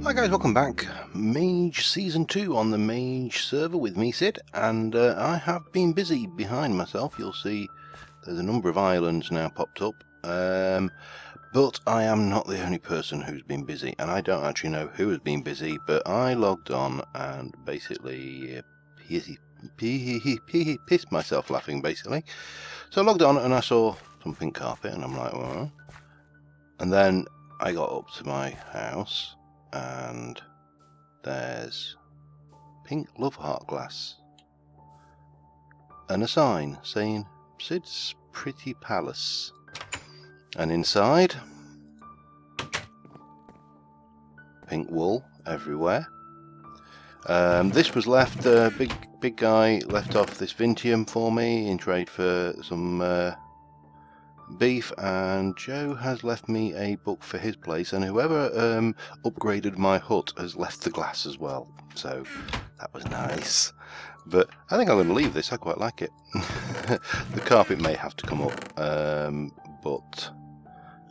Hi guys, welcome back. Mage Season 2 on the Mage server with me, Cid, and I have been busy behind myself. You'll see there's a number of islands now popped up, but I am not the only person who's been busy, and I don't actually know who has been busy, but I logged on and basically pissed myself laughing, basically. So I logged on and I saw some pink carpet, and I'm like, well, and then I got up to my house, and there's pink love heart glass and a sign saying Cids Pretty Palace, and inside pink wool everywhere. This was left, big guy left off this Vintium for me in trade for some beef, and Joe has left me a book for his place, and whoever upgraded my hut has left the glass as well, so that was nice. But I think I'm going to leave this. I quite like it. The carpet may have to come up, but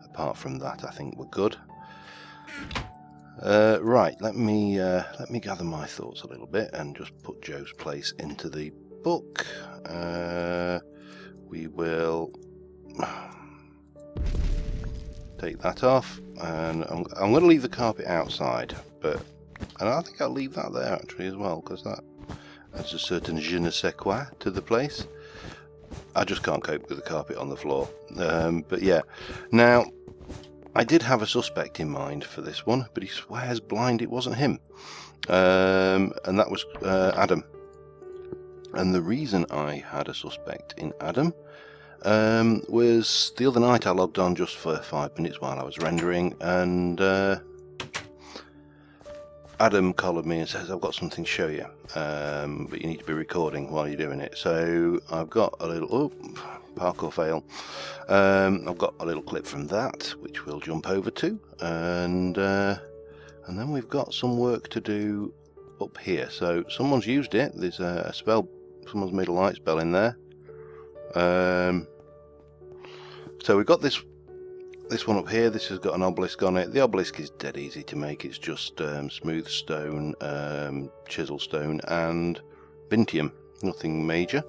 apart from that I think we're good. Right, let me gather my thoughts a little bit and just put Joe's place into the book. We will take that off, and I'm going to leave the carpet outside, and I think I'll leave that there actually as well, because that adds a certain je ne sais quoi to the place. I just can't cope with the carpet on the floor. But yeah, now I did have a suspect in mind for this one, but he swears blind it wasn't him, and that was Adam. And the reason I had a suspect in Adam was the other night I logged on just for 5 minutes while I was rendering, and Adam collared me and says, I've got something to show you, but you need to be recording while you're doing it. So I've got a little, parkour fail, I've got a little clip from that which we'll jump over to, and then we've got some work to do up here. So someone's used it, there's a spell, someone's made a light spell in there. So we've got this one up here. This has got an obelisk on it. The obelisk is dead easy to make. It's just smooth stone, chisel stone and Vintium, nothing major.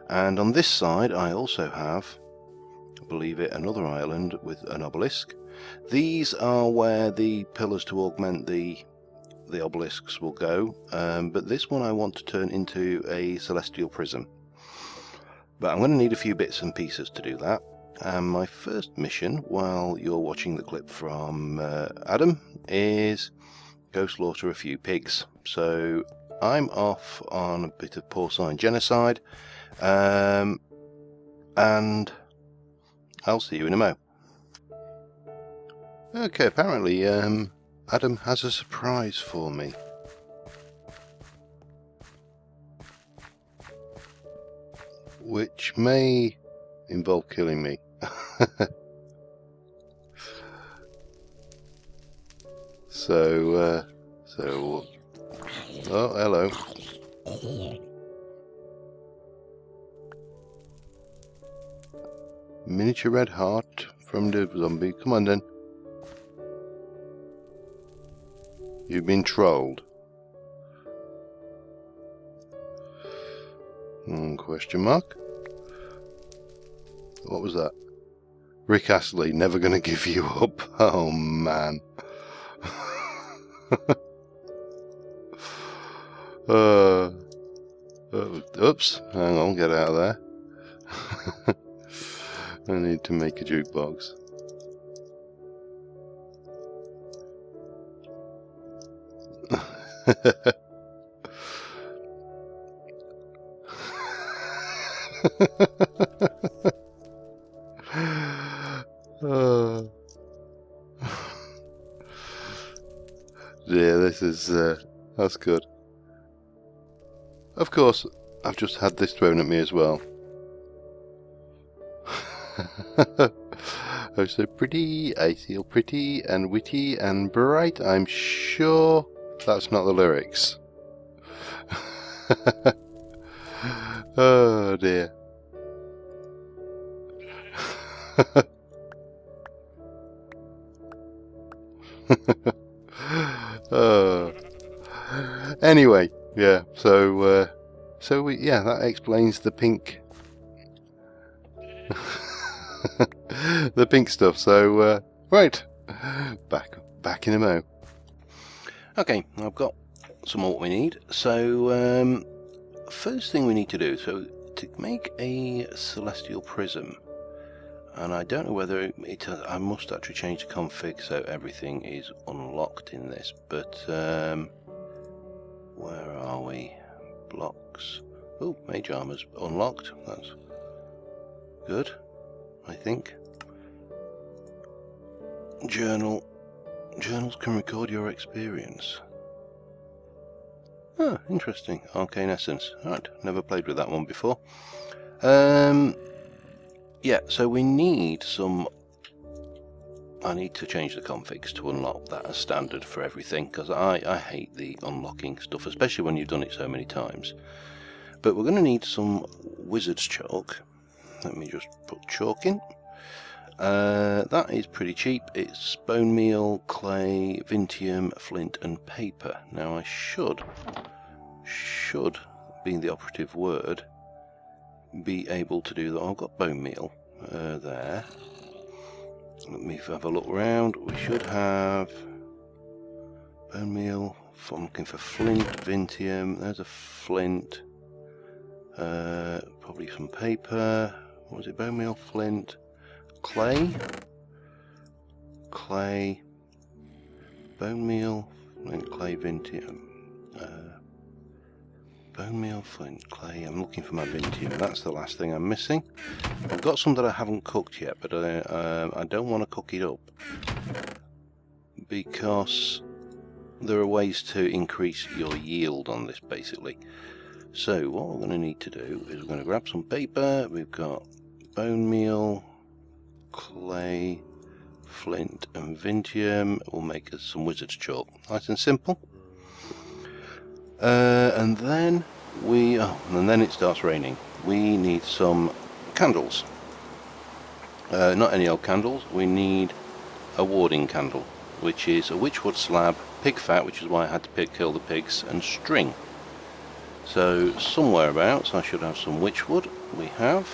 And on this side I also have, believe it, another island with an obelisk. These are where the pillars to augment the obelisks will go, but this one I want to turn into a celestial prism. But I'm going to need a few bits and pieces to do that. And my first mission, while you're watching the clip from Adam, is go slaughter a few pigs. So I'm off on a bit of porcine genocide, and I'll see you in a mo. Okay, apparently Adam has a surprise for me. Which may involve killing me. So, oh, hello. Miniature red heart from the zombie. Come on then. You've been trolled. Question mark? What was that? Rick Astley, never gonna give you up. Oh man. Oops, hang on, get out of there. I need to make a jukebox. Yeah, this is that's good. Of course, I've just had this thrown at me as well. Oh, so pretty, I feel pretty and witty and bright. I'm sure that's not the lyrics. Oh dear. Anyway, yeah. So yeah, that explains the pink, the pink stuff. So right, back in a mo. Okay, I've got some of what we need. So first thing we need to do, so to make a celestial prism, and I don't know whether I must actually change the config so everything is unlocked in this, but where are we? Blocks. Oh, Mage armor's unlocked. That's good, I think. Journals can record your experience. Oh, interesting. Arcane Essence. Right, never played with that one before. Yeah, so we need some... I need to change the configs to unlock that as standard for everything, because I hate the unlocking stuff, especially when you've done it so many times. But we're going to need some wizard's chalk. Let me just put chalk in. That is pretty cheap. It's bone meal, clay, vintium, flint and paper. Now I should, being the operative word, be able to do that. I've got bone meal there. Let me have a look around. We should have bone meal. I'm looking for flint, vintium. There's a flint. Probably some paper. What was it? Bone meal, flint, clay, bone meal, flint, clay, vintium. Bone meal, flint, clay. I'm looking for my vintium. That's the last thing I'm missing. I've got some that I haven't cooked yet, but I don't want to cook it up because there are ways to increase your yield on this, basically. So what we're going to need to do is we're going to grab some paper. We've got bone meal, clay, flint and vintium. We'll make us some wizard's chalk. Nice and simple. And then it starts raining. We need some candles. Not any old candles. We need a warding candle, which is a witchwood slab, pig fat, which is why I had to kill the pigs, and string. So somewhere abouts I should have some witchwood. We have.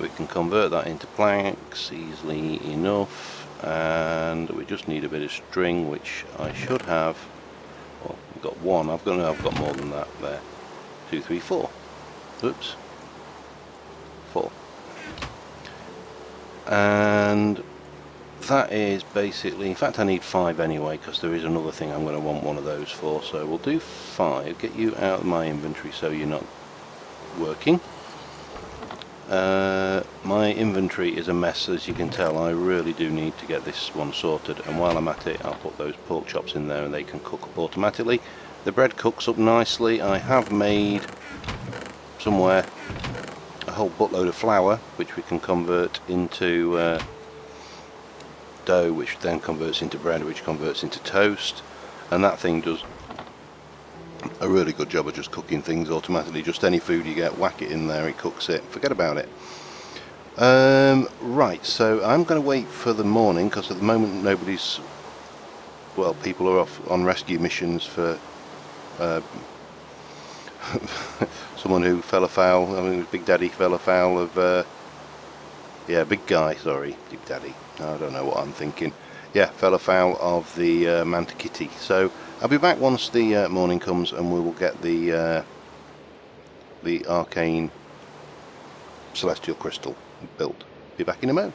We can convert that into planks easily enough, and we just need a bit of string, which I should have. Well, we've got one. I've got more than that there. 2, 3, 4. Oops. 4. And that is basically, in fact I need 5 anyway, because there is another thing I'm going to want one of those for, so we'll do 5. Get you out of my inventory so you're not working. My inventory is a mess, as you can tell. I really do need to get this one sorted, and while I'm at it I'll put those pork chops in there and they can cook up automatically. The bread cooks up nicely. I have made somewhere a whole buttload of flour, which we can convert into dough, which then converts into bread, which converts into toast, and that thing does a really good job of just cooking things automatically. Just any food you get, whack it in there, it cooks it, forget about it. Right, so I'm going to wait for the morning, because at the moment nobody's, well, people are off on rescue missions for someone who fell afoul, I mean Big Daddy fell afoul of yeah, Big Guy, sorry, Big Daddy, I don't know what I'm thinking. Yeah, fell afoul of the Manta Kitty. So I'll be back once the morning comes, and we will get the arcane celestial crystal built. Be back in a moment.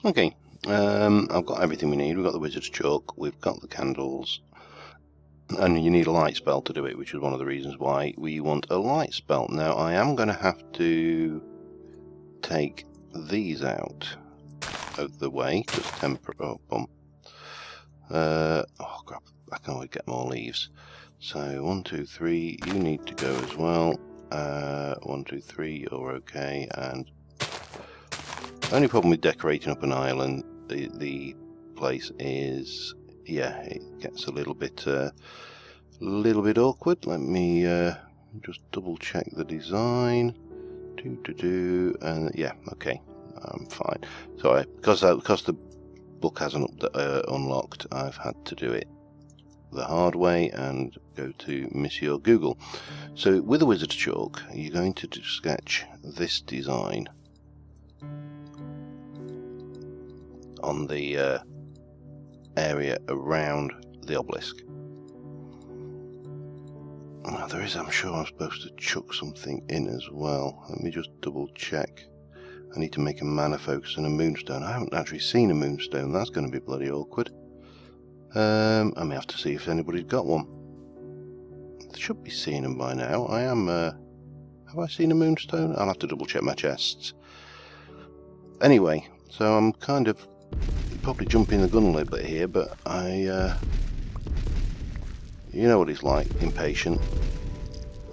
Okay, I've got everything we need. We've got the wizard's chalk, we've got the candles, and you need a light spell to do it, which is one of the reasons why we want a light spell. Now I am going to have to take these out of the way, because oh crap, I can always get more leaves. So 1, 2, 3, you need to go as well. 1, 2, 3, you're okay. And only problem with decorating up an island, the place is, yeah, it gets a little bit awkward. Let me just double check the design. And yeah, okay, I'm fine. Sorry, because the book hasn't unlocked, I've had to do it the hard way and go to Monsieur Google. So with a wizard's chalk, you're going to sketch this design on the area around the obelisk. Now there is, I'm sure I'm supposed to chuck something in as well. Let me just double check. I need to make a mana focus and a moonstone. I haven't actually seen a moonstone. That's going to be bloody awkward. I may have to see if anybody's got one. I should be seeing them by now. I am. Have I seen a moonstone? I'll have to double check my chests. Anyway, so I'm kind of probably jumping the gun a little bit here, but you know what it's like, impatient.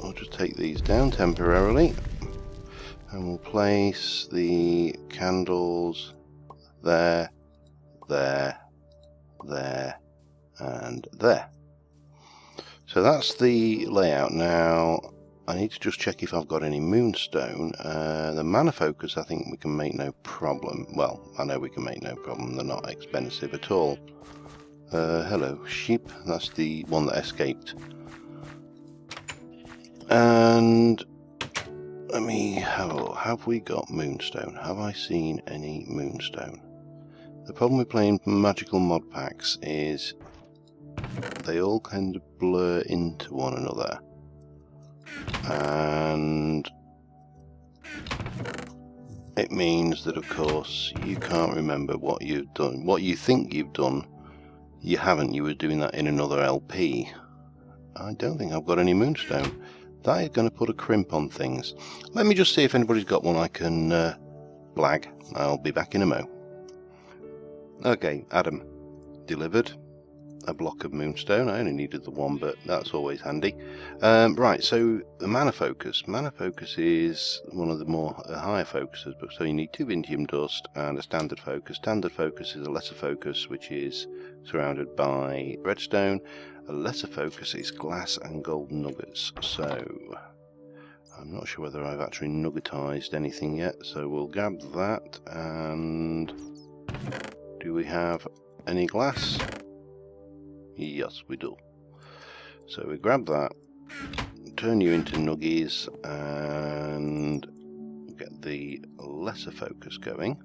I'll just take these down temporarily, and we'll place the candles there, there, there, and there. So that's the layout. Now I need to just check if I've got any moonstone. The mana focus I think we can make no problem. Well, I know we can make no problem. They're not expensive at all. Hello, sheep. That's the one that escaped. And let me have we got moonstone? Have I seen any moonstone? The problem with playing magical mod packs is they all kind of blur into one another, and it means that of course you can't remember what you've done. What you think you've done, you haven't. You were doing that in another LP. I don't think I've got any moonstone. That is going to put a crimp on things. Let me just see if anybody's got one I can blag. I'll be back in a mo. Okay, Adam delivered a block of moonstone. I only needed the one, but that's always handy. Right, so the mana focus. Mana focus is one of the more higher focuses, but so you need 2 Vintium dust and a standard focus. Standard focus is a lesser focus, which is surrounded by redstone. A lesser focus is glass and gold nuggets. So I'm not sure whether I've actually nuggetized anything yet, so we'll grab that. And do we have any glass? Yes, we do. So we grab that, turn you into nuggies, and get the lesser focus going.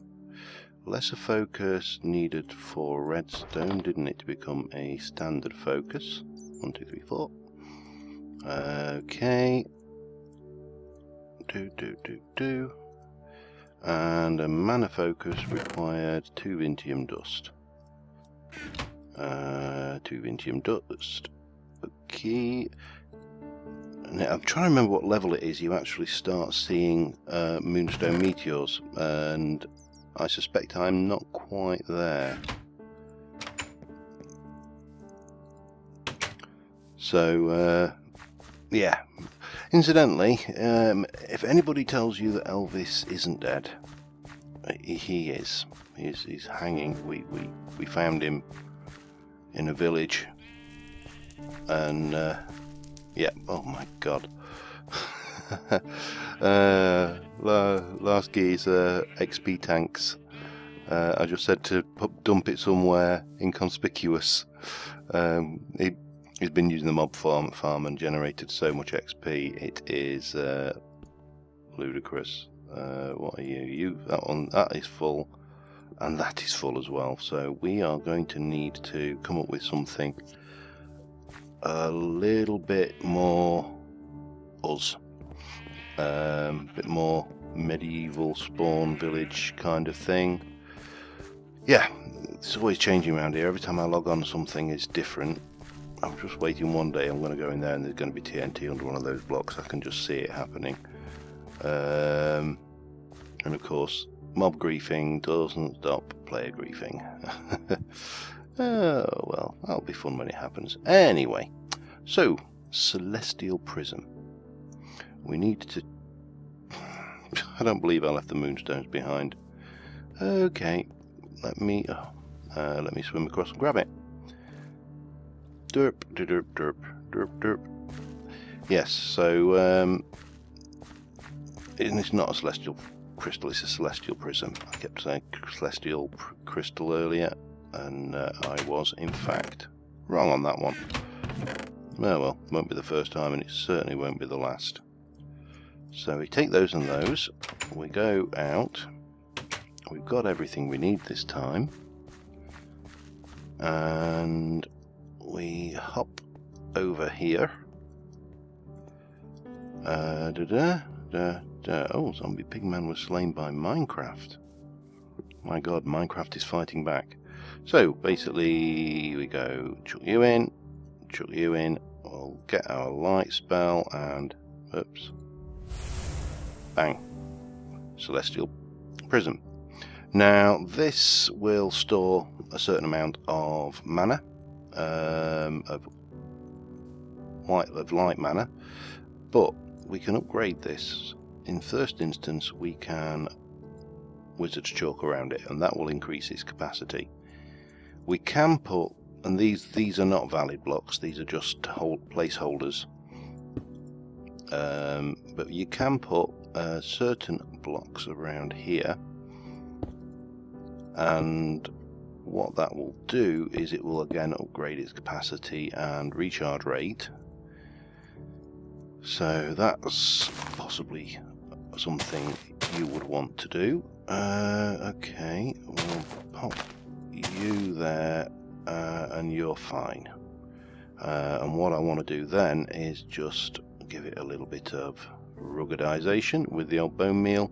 Lesser focus needed for redstone, didn't it, to become a standard focus? 1, 2, 3, 4. Okay. Do. And a mana focus required 2 Vintium dust. 2 Vintium dust. Okay. Now, I'm trying to remember what level it is you actually start seeing moonstone meteors, and I suspect I'm not quite there. So, yeah. Incidentally, if anybody tells you that Elvis isn't dead, he is. He's hanging. We found him in a village, and yeah. Oh my God. Last geezer XP tanks. I just said to dump it somewhere inconspicuous. He's been using the mob farm and generated so much XP. It is ludicrous. What are you? That is full, and that is full as well. So we are going to need to come up with something a little bit more us. Bit more medieval spawn village kind of thing. Yeah, it's always changing around here. Every time I log on, something is different. I'm just waiting one day. I'm going to go in there and there's going to be TNT under one of those blocks. I can just see it happening. And of course, mob griefing doesn't stop player griefing. Oh well, that'll be fun when it happens. Anyway, so celestial prism. We need to... I don't believe I left the moonstones behind. Okay, let me swim across and grab it. Derp, derp, derp, derp, derp. Yes, so it's not a celestial crystal, it's a celestial prism. I kept saying celestial crystal earlier, and I was in fact wrong on that one. Oh well, won't be the first time, and it certainly won't be the last. So we take those and those, we go out, we've got everything we need this time, and we hop over here. Oh, Zombie Pigman was slain by Minecraft. My god, Minecraft is fighting back. So basically we go chuck you in, we'll get our light spell and oops, bang, Celestial Prism. Now this will store a certain amount of mana, of light mana, but we can upgrade this. In first instance we can Wizard's Chalk around it, and that will increase its capacity. We can put, and these are not valid blocks, these are just placeholders, but you can put certain blocks around here, and what that will do is it will again upgrade its capacity and recharge rate. So that's possibly something you would want to do. Okay, we'll pop you there, and you're fine. And what I want to do then is just give it a little bit of ruggedization with the old bone meal.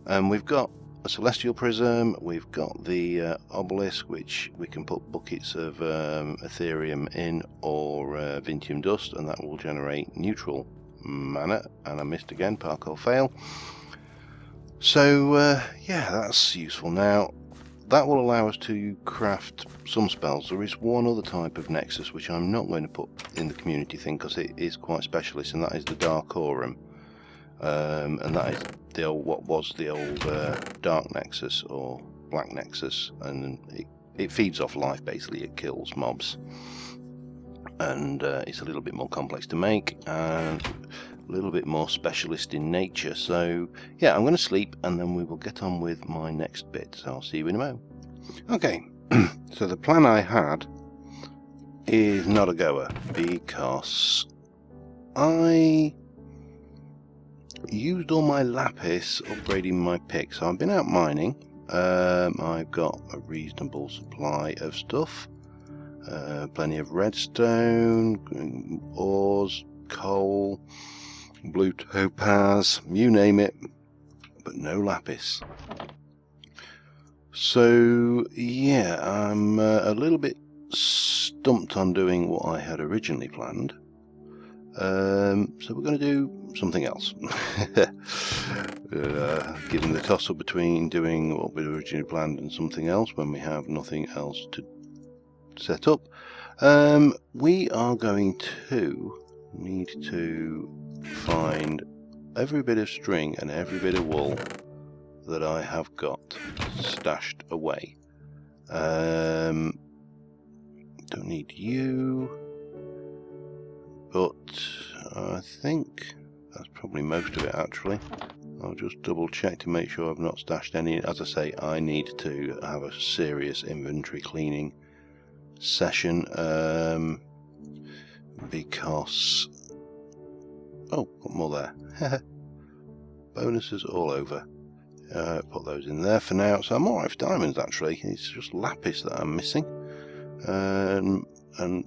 And we've got a Celestial Prism, we've got the obelisk, which we can put buckets of Ethereum in, or Vintium Dust, and that will generate neutral mana. And I missed again, parkour fail. So yeah, that's useful. Now that will allow us to craft some spells. There is one other type of Nexus which I'm not going to put in the community thing because it is quite specialist, and that is the Dark Aurum. And that is the old, what was the old Dark Nexus or Black Nexus, and it feeds off life. Basically it kills mobs, and it's a little bit more complex to make and a little bit more specialist in nature. So yeah, I'm going to sleep and then we will get on with my next bit, so I'll see you in a moment. Okay, so the plan I had is not a goer because I used all my lapis upgrading my pick. So I've been out mining. I've got a reasonable supply of stuff, plenty of redstone, ores, coal, blue topaz, you name it, but no lapis. So yeah, I'm a little bit stumped on doing what I had originally planned. So we're going to do something else. Given the toss-up between doing what we originally planned and something else when we have nothing else to set up, we are going to need to find every bit of string and every bit of wool that I have got stashed away. Don't need you, but I think that's probably most of it actually. I'll just double check to make sure I've not stashed any. As I say, I need to have a serious inventory cleaning session, because oh, got more there. Bonuses all over. Put those in there for now. So I'm alright for diamonds actually. It's just lapis that I'm missing. And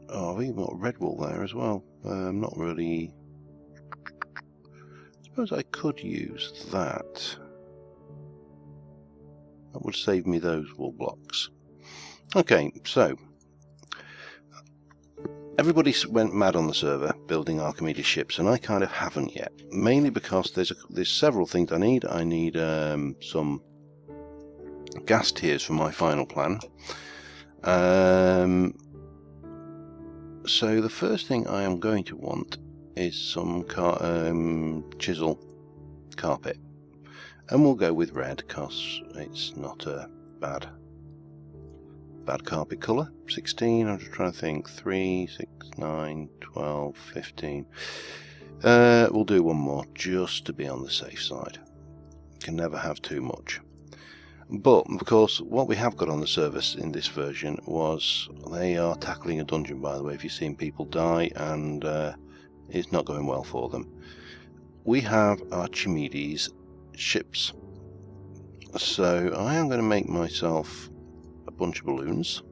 oh, I've even got red wool there as well. Not really. I suppose I could use that. That would save me those wool blocks. Okay, so everybody went mad on the server building Archimedes ships, and I kind of haven't yet. Mainly because there's several things I need. I need some gas tiers for my final plan. So the first thing I am going to want is some chisel carpet, and we'll go with red because it's not a bad carpet colour. 16, I'm just trying to think, 3, 6, 9, 12, 15. We'll do one more just to be on the safe side. Can never have too much. But of course, what we have got on the service in this version was they are tackling a dungeon, by the way, if you've seen people die, and it's not going well for them. We have Archimedes ships. So I am going to make myself a bunch of balloons.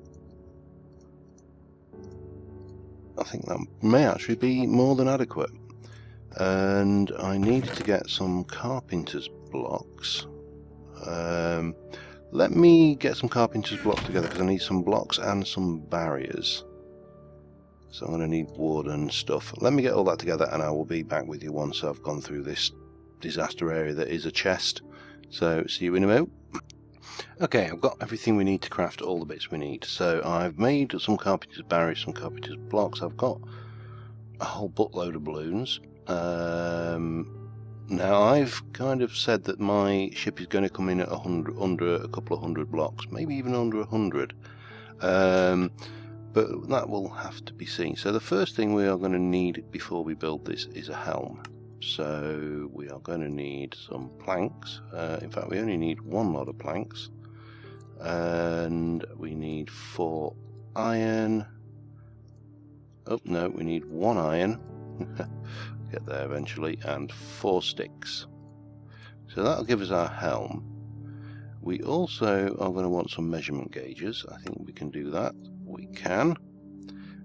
I think that may actually be more than adequate. And I needed to get some carpenter's blocks. Let me get some carpenter's blocks together because I need some blocks and some barriers. So I'm going to need wood and stuff. Let me get all that together and I will be back with you once I've gone through this disaster area that is a chest. So see you in a moment. Okay, I've got everything we need to craft all the bits we need. So I've made some carpenter's barriers, some carpenter's blocks. I've got a whole buttload of balloons. Now I've kind of said that my ship is going to come in at under a couple of hundred blocks, maybe even under 100. But that will have to be seen. So the first thing we are going to need before we build this is a helm. So we are going to need some planks. In fact, we only need one lot of planks. And we need 4 iron. Oh no, we need 1 iron. Get there eventually. And 4 sticks. So that'll give us our helm. We also are going to want some measurement gauges. I think we can do that. We can.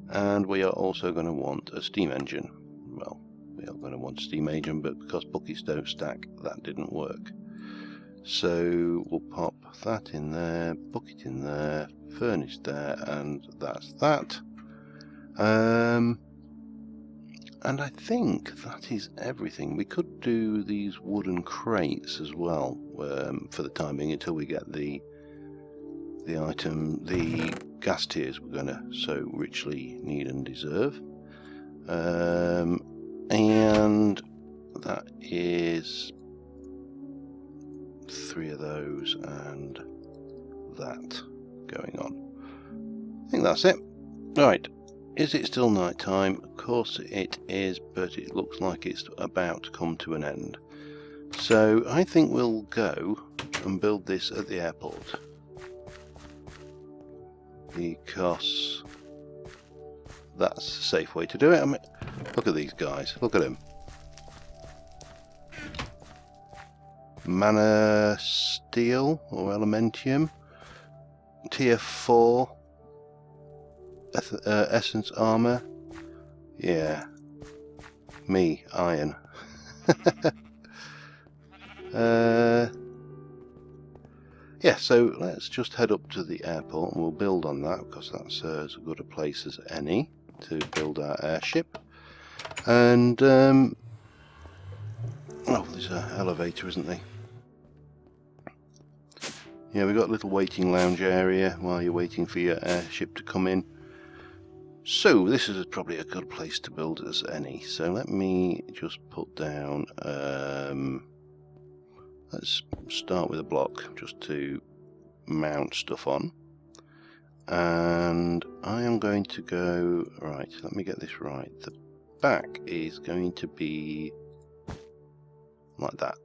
And we are also going to want a steam engine. Well, we are going to want a steam engine, but because buckets don't stack, that didn't work. So we'll pop that in there, bucket in there, furnace there, and that's that. And I think that is everything. We could do these wooden crates as well for the time being until we get the gas tiers we're going to so richly need and deserve. And that is 3 of those and that going on. I think that's it. Right. Is it still night time? Of course it is, but it looks like it's about to come to an end. So I think we'll go and build this at the airport. Because that's a safe way to do it. I mean, look at these guys. Look at them. Mana Steel or Elementium. Tier 4. Essence Armor. Yeah. Me, Iron. Yeah, so let's just head up to the airport and we'll build on that because that's as good a place as any to build our airship. And oh, there's an elevator, isn't there? Yeah, we've got a little waiting lounge area while you're waiting for your airship to come in. So this is probably a good place to build as any. So let me just put down, let's start with a block just to mount stuff on. And I am going to go, right, let me get this right. The back is going to be like that.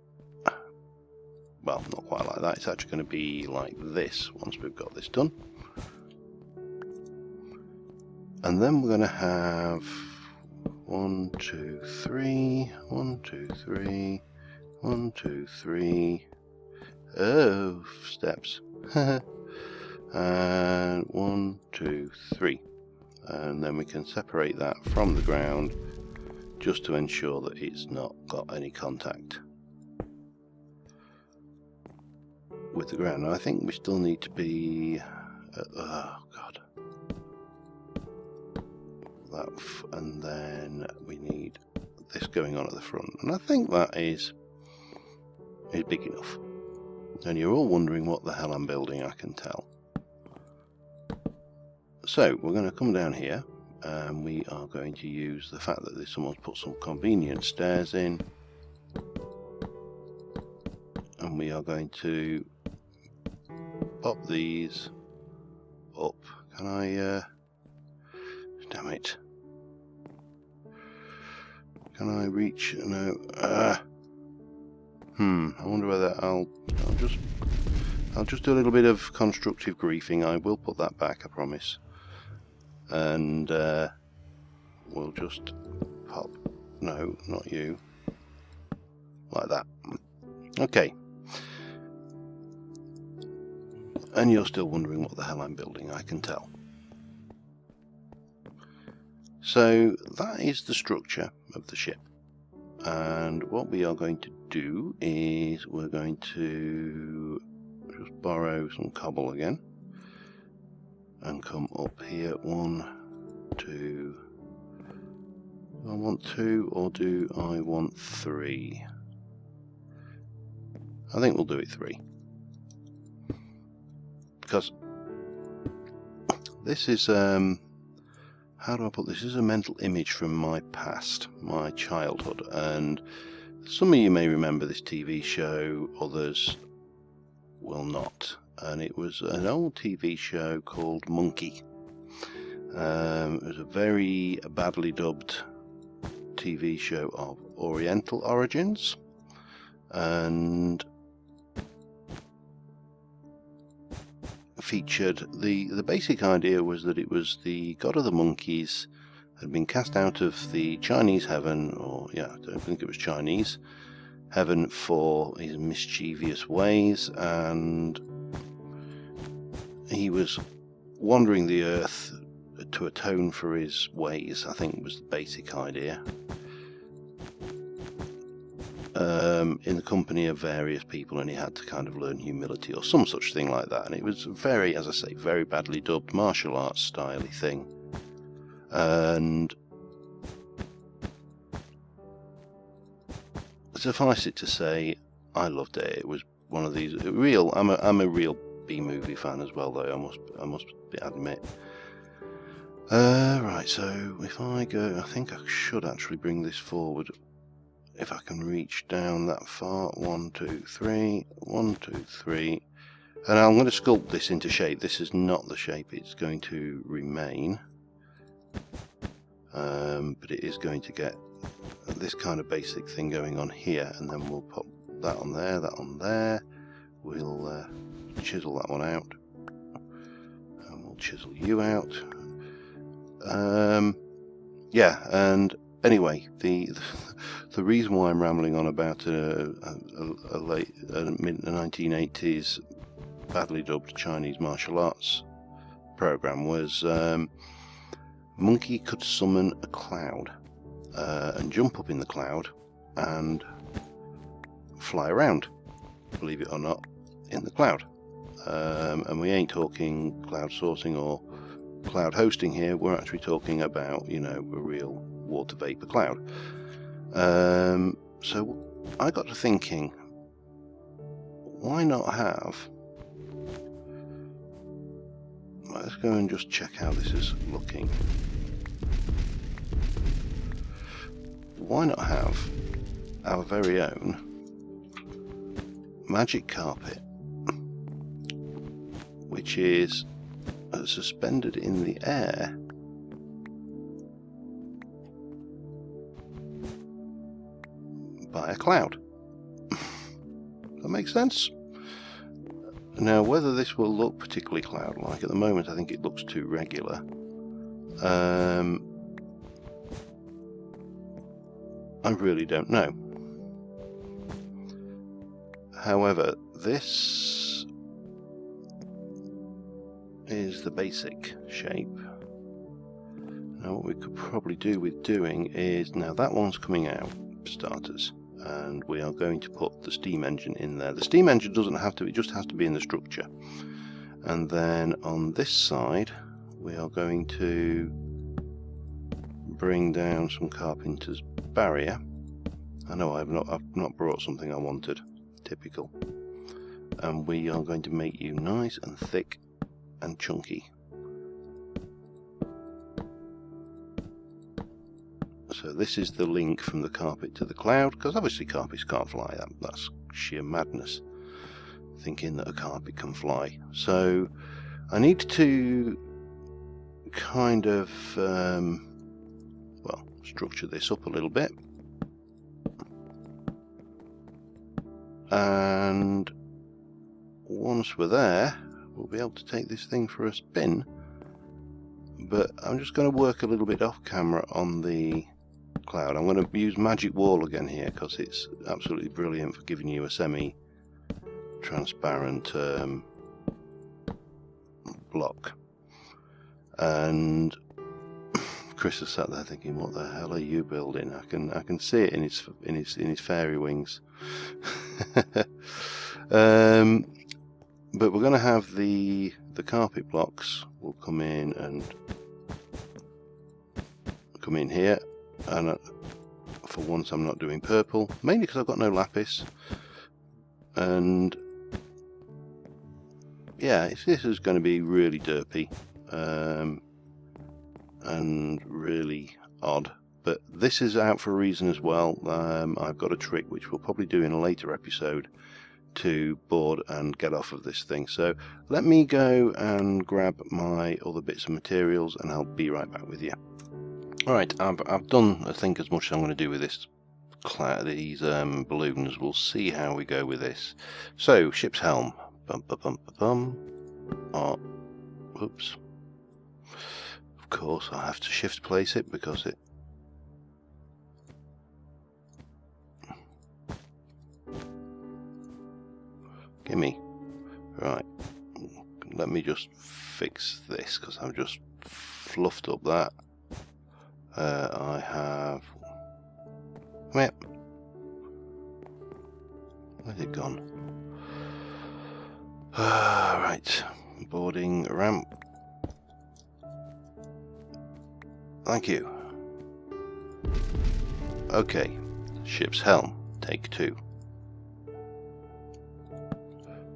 Well, not quite like that. It's actually going to be like this once we've got this done. And then we're going to have 1, 2, 3, 1, 2, 3, 1, 2, 3. Oh, steps. And 1, 2, 3. And then we can separate that from the ground just to ensure that it's not got any contact with the ground. And I think we still need to be oh god, that, and then we need this going on at the front, and I think that is big enough. And you're all wondering what the hell I'm building, I can tell. So we're going to come down here and we are going to use the fact that someone's put some convenient stairs in, and we are going to pop these up. Can I damn it, can I reach? No. I wonder whether I'll just I'll just do a little bit of constructive griefing. I will put that back, I promise. And we'll just pop. No, not you. Like that. Okay. And you're still wondering what the hell I'm building, I can tell. So that is the structure of the ship. And what we are going to do is we're going to just borrow some cobble again and come up here. 1, 2. Do I want 2 or do I want 3? I think we'll do it 3. Because this is, how do I put this? This is a mental image from my past, my childhood, and some of you may remember this TV show, others will not. And it was an old TV show called Monkey. It was a very badly dubbed TV show of Oriental origins, and featured the basic idea was that it was the god of the monkeys had been cast out of the Chinese heaven, or yeah, I don't think it was Chinese heaven, for his mischievous ways, and he was wandering the earth to atone for his ways, I think was the basic idea. In the company of various people, and he had to kind of learn humility or some such thing like that. And it was very, as I say, very badly dubbed, martial arts style-y thing. And suffice it to say, I loved it. It was one of these real. I'm a real B-movie fan as well, though. I must admit. Right. So if I go, I think I should actually bring this forward. If I can reach down that far. 1, 2, 3. 1, 2, 3. And I'm going to sculpt this into shape. This is not the shape it's going to remain. But it is going to get this kind of basic thing going on here. And then we'll pop that on there, that on there. We'll chisel that one out. And we'll chisel you out. Yeah, and anyway, the reason why I'm rambling on about a late mid-1980s badly dubbed Chinese martial arts program was Monkey could summon a cloud and jump up in the cloud and fly around, believe it or not, in the cloud. And we ain't talking cloud sourcing or cloud hosting here. We're actually talking about, you know, a real water vapor cloud. So I got to thinking, why not have, let's go and just check how this is looking. Why not have our very own magic carpet, which is suspended in the air by a cloud. That makes sense? Now, whether this will look particularly cloud-like, at the moment I think it looks too regular. I really don't know. However, this is the basic shape. Now what we could probably do with doing is, now that one's coming out, for starters, and we are going to put the steam engine in there. The steam engine doesn't have to, it just has to be in the structure. And then on this side we are going to bring down some carpenter's barrier. I know I've not brought something I wanted, typical. And we are going to make you nice and thick and chunky. So this is the link from the carpet to the cloud, because obviously carpets can't fly. That's sheer madness, thinking that a carpet can fly. So I need to kind of well, structure this up a little bit. And once we're there, we'll be able to take this thing for a spin. But I'm just going to work a little bit off camera on the cloud. I'm going to use Magic Wall again here because it's absolutely brilliant for giving you a semi-transparent block. And Chris has sat there thinking, "What the hell are you building?" I can see it in his fairy wings. But we're going to have the carpet blocks will come in and come in here, and for once I'm not doing purple, mainly because I've got no lapis, and yeah, this is going to be really derpy and really odd, but this is out for a reason as well. I've got a trick which we'll probably do in a later episode to board and get off of this thing. So let me go and grab my other bits of materials and I'll be right back with you. Alright, I've done I think as much as I'm going to do with these balloons. We'll see how we go with this. So ship's helm. Bum, bum, bum, bum. Oh, oops. Of course I have to shift place it because it gimme. Right, let me just fix this because I've just fluffed up that. I have... Come here. Where's it gone? Right, boarding ramp. Thank you. Okay, ship's helm, take 2.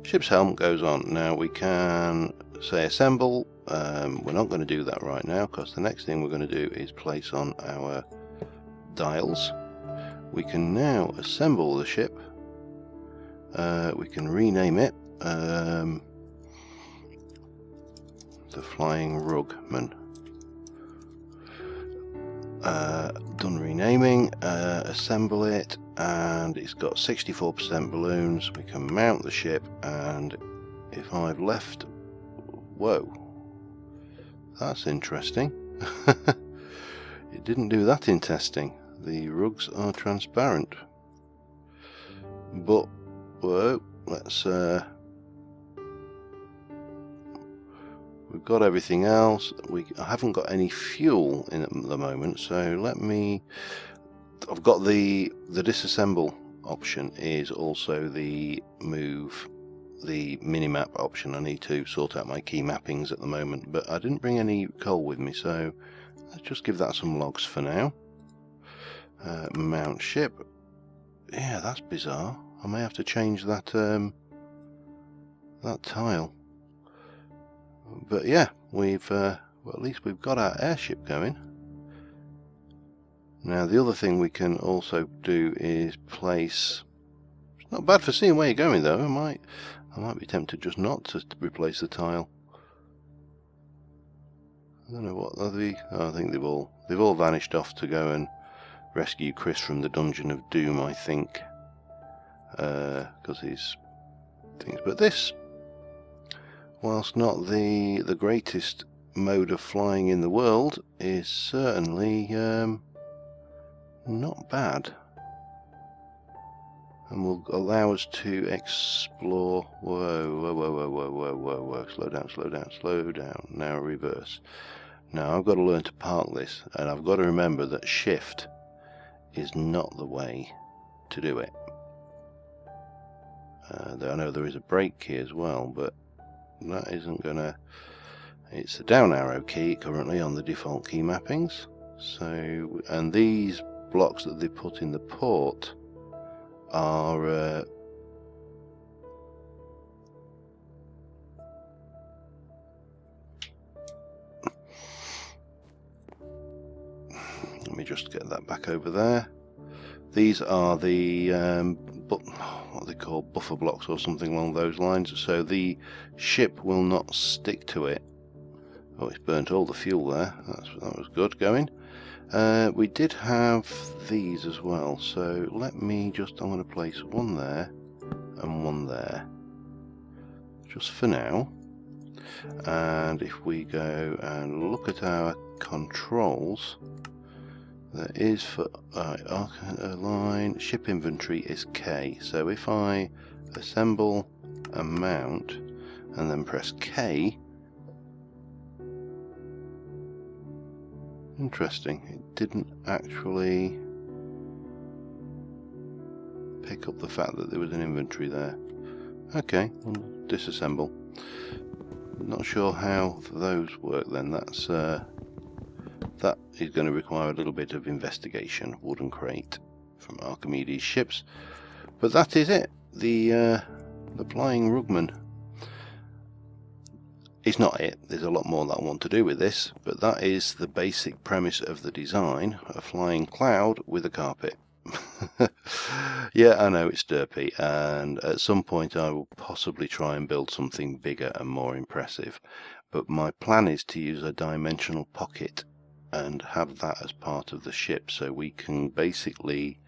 Ship's helm goes on. Now we can say assemble. We're not going to do that right now because the next thing we're going to do is place on our dials. We can now assemble the ship. We can rename it the Flying Rugman. Done renaming. Assemble it, and it's got 64% balloons. We can mount the ship, and if I've left... Whoa, that's interesting. It didn't do that in testing. The rugs are transparent, but whoa, let's we've got everything else. I haven't got any fuel in at the moment, so let me... I've got the disassemble option is also the move, the minimap option. I need to sort out my key mappings at the moment, but I didn't bring any coal with me, so let's just give that some logs for now. Mount ship. Yeah, that's bizarre. I may have to change that that tile. But yeah, we've well, at least we've got our airship going. Now the other thing we can also do is place... It's not bad for seeing where you're going though. I might be tempted just not to replace the tile. I don't know what are the... Oh, I think they've all vanished off to go and rescue Chris from the Dungeon of Doom, I think. Because he's things. But this, whilst not the greatest mode of flying in the world, is certainly not bad, and will allow us to explore. Whoa, slow down. Now reverse. Now I've got to learn to park this, and I've got to remember that shift is not the way to do it. I know there is a brake key as well, but that isn't gonna... It's the down arrow key currently on the default key mappings. So, and these blocks that they put in the port are let me just get that back over there. These are the what they call buffer blocks or something along those lines, so the ship will not stick to it. Oh, it's burnt all the fuel there. That was good going. We did have these as well, so let me just... I'm going to place one there and one there. just for now. And if we go and look at our controls, there is for line ship inventory is K. So if I assemble a mount and then press K, interesting, it didn't actually pick up the fact that there was an inventory there. Okay, we'll disassemble. Not sure how those work then. That's that is going to require a little bit of investigation. Wooden crate from Archimedes ships, but that is it. The flying rugman. It's not it. There's a lot more that I want to do with this, but that is the basic premise of the design: a flying cloud with a carpet. Yeah, I know it's derpy, and at some point I will possibly try and build something bigger and more impressive, but my plan is to use a dimensional pocket and have that as part of the ship, so we can basically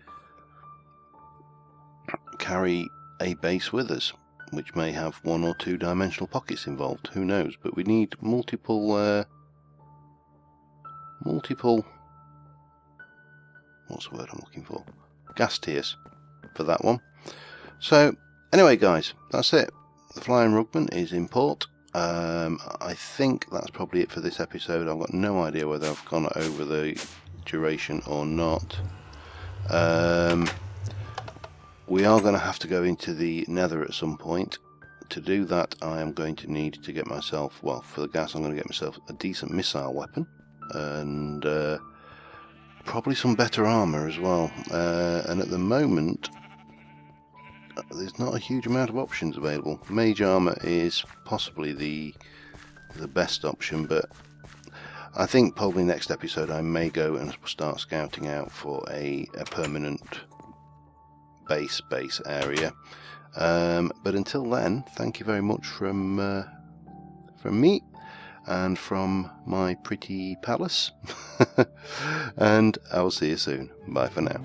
carry a base with us, which may have 1 or 2 dimensional pockets involved, who knows, but we need multiple what's the word I'm looking for? Gas tiers for that one. So anyway guys, that's it. The flying rugman is in port. I think that's probably it for this episode. I've got no idea whether I've gone over the duration or not. We are going to have to go into the nether at some point. To do that, I am going to need to get myself, well, for the gas I'm going to get myself a decent missile weapon, and probably some better armour as well. And at the moment, there's not a huge amount of options available. Mage armour is possibly the best option, but I think probably next episode I may go and start scouting out for a permanent base area. But until then, thank you very much from me and from my pretty palace, and I will see you soon. Bye for now.